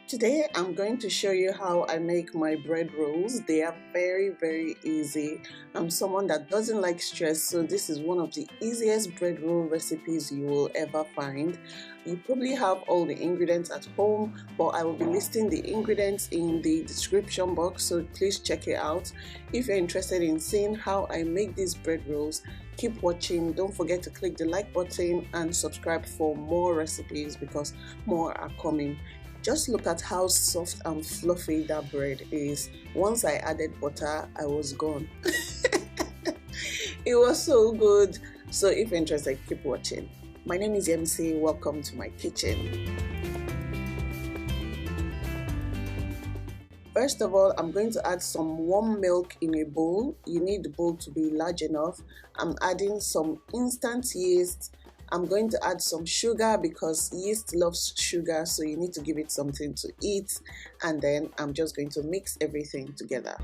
Today I'm going to show you how I make my bread rolls. They are very easy. I'm someone that doesn't like stress, so this is one of the easiest bread roll recipes you will ever find. You probably have all the ingredients at home, but I will be listing the ingredients in the description box, so please check it out. If you're interested in seeing how I make these bread rolls, keep watching. Don't forget to click the like button and subscribe for more recipes because more are coming. Just look at how soft and fluffy that bread is. Once I added butter, I was gone. It was so good. So if you're interested, keep watching. My name is MC. Welcome to my kitchen. First of all, I'm going to add some warm milk in a bowl. You need the bowl to be large enough. I'm adding some instant yeast. I'm going to add some sugar because yeast loves sugar, so you need to give it something to eat. And then I'm just going to mix everything together.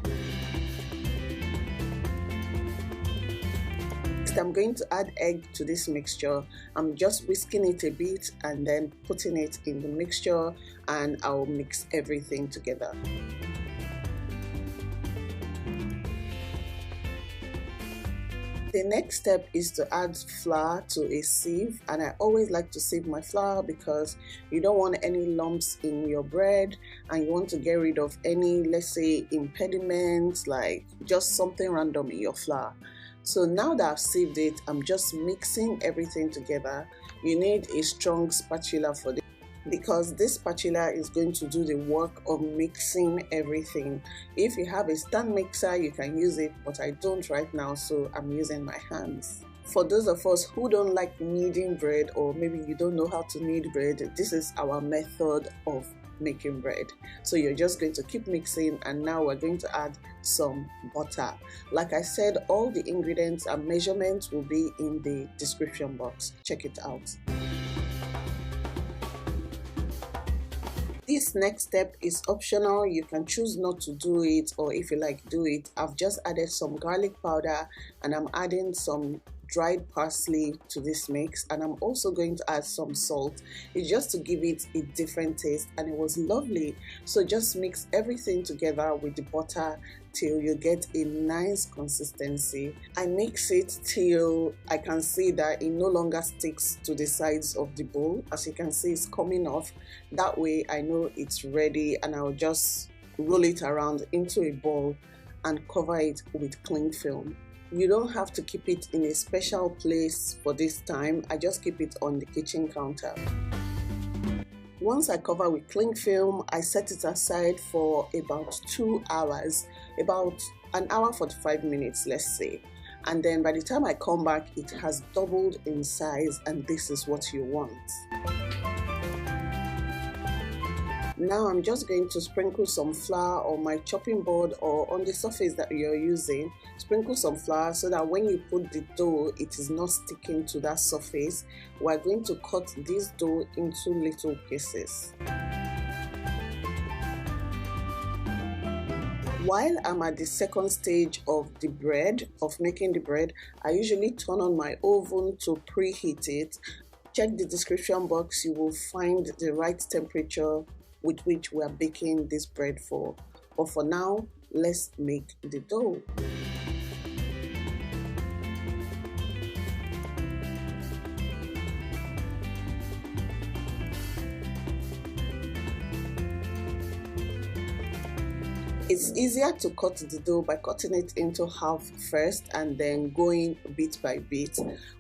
Next, I'm going to add egg to this mixture. I'm just whisking it a bit and then putting it in the mixture, and I'll mix everything together. The next step is to add flour to a sieve, and I always like to sieve my flour because you don't want any lumps in your bread and you want to get rid of any, let's say, impediments, like just something random in your flour. So now that I've sieved it, I'm just mixing everything together. You need a strong spatula for this, because this spatula is going to do the work of mixing everything. If you have a stand mixer, you can use it, but I don't right now, so I'm using my hands. For those of us who don't like kneading bread, or maybe you don't know how to knead bread, this is our method of making bread. So you're just going to keep mixing, and now we're going to add some butter. Like I said, all the ingredients and measurements will be in the description box. Check it out. This next step is optional. You can choose not to do it, or if you like, do it. I've just added some garlic powder and I'm adding some dried parsley to this mix, and I'm also going to add some salt. It's just to give it a different taste, and it was lovely. So just mix everything together with the butter till you get a nice consistency. I mix it till I can see that it no longer sticks to the sides of the bowl. As you can see, it's coming off. That way I know it's ready, and I'll just roll it around into a ball and cover it with cling film. You don't have to keep it in a special place for this time. I just keep it on the kitchen counter. Once I cover with cling film, I set it aside for about 2 hours, about an hour 45 minutes, let's say. And then by the time I come back, it has doubled in size, and this is what you want. Now I'm just going to sprinkle some flour on my chopping board or on the surface that you're using. Sprinkle some flour so that when you put the dough, it is not sticking to that surface. We're going to cut this dough into little pieces. While I'm at the second stage of the bread, of making the bread, I usually turn on my oven to preheat it. Check the description box, you will find the right temperature with which we are baking this bread for. But for now, let's make the dough. It's easier to cut the dough by cutting it into half first and then going bit by bit.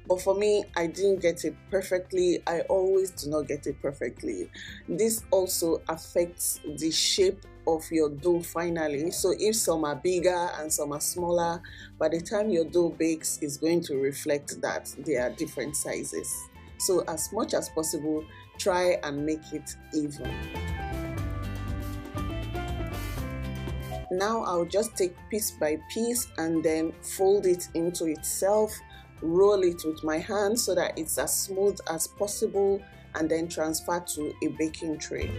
But for me, I didn't get it perfectly. I always do not get it perfectly. This also affects the shape of your dough finally. So if some are bigger and some are smaller, by the time your dough bakes, it's going to reflect that they are different sizes. So as much as possible, try and make it even. Now I'll just take piece by piece and then fold it into itself, roll it with my hand so that it's as smooth as possible, and then transfer to a baking tray.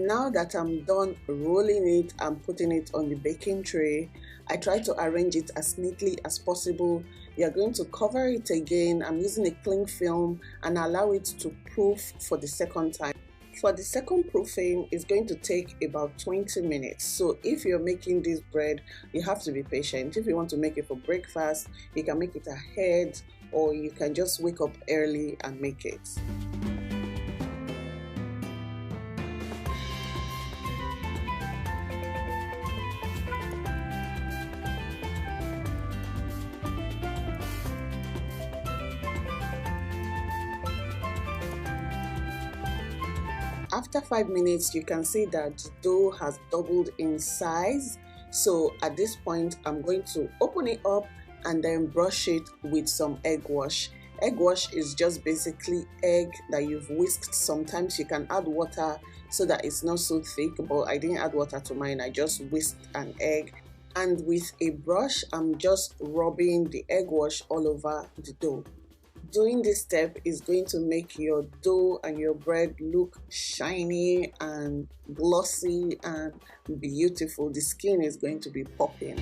Now that I'm done rolling it and putting it on the baking tray, I try to arrange it as neatly as possible. You're going to cover it again. I'm using a cling film and allow it to proof for the second time. For the second proofing, it's going to take about 20 minutes. So if you're making this bread, you have to be patient. If you want to make it for breakfast, you can make it ahead, or you can just wake up early and make it. After 5 minutes, you can see that the dough has doubled in size. So at this point, I'm going to open it up and then brush it with some egg wash. Egg wash is just basically egg that you've whisked. Sometimes you can add water so that it's not so thick, but I didn't add water to mine. I just whisked an egg. And with a brush, I'm just rubbing the egg wash all over the dough. Doing this step is going to make your dough and your bread look shiny and glossy and beautiful. The skin is going to be popping.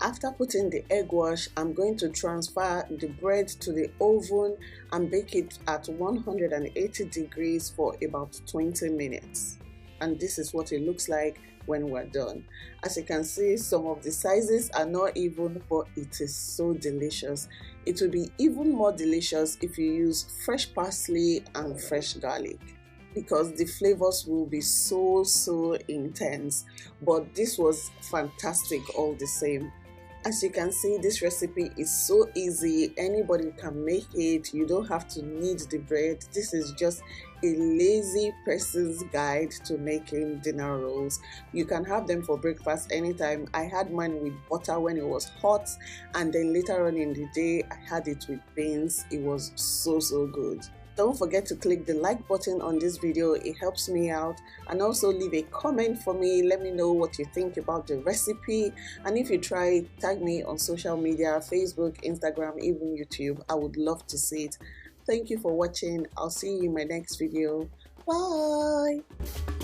After putting the egg wash, I'm going to transfer the bread to the oven and bake it at 180 degrees for about 20 minutes. And this is what it looks like when we're done. As you can see, some of the sizes are not even, but it is so delicious. It will be even more delicious if you use fresh parsley and fresh garlic, because the flavors will be so intense. But this was fantastic all the same. As you can see, this recipe is so easy. Anybody can make it. You don't have to knead the bread. This is just a lazy person's guide to making dinner rolls. You can have them for breakfast anytime. I had mine with butter when it was hot, and then later on in the day I had it with beans. It was so good. Don't forget to click the like button on this video. It helps me out. And also leave a comment for me. Let me know what you think about the recipe. And if you try it, tag me on social media, Facebook, Instagram, even YouTube. I would love to see it. Thank you for watching. I'll see you in my next video. Bye.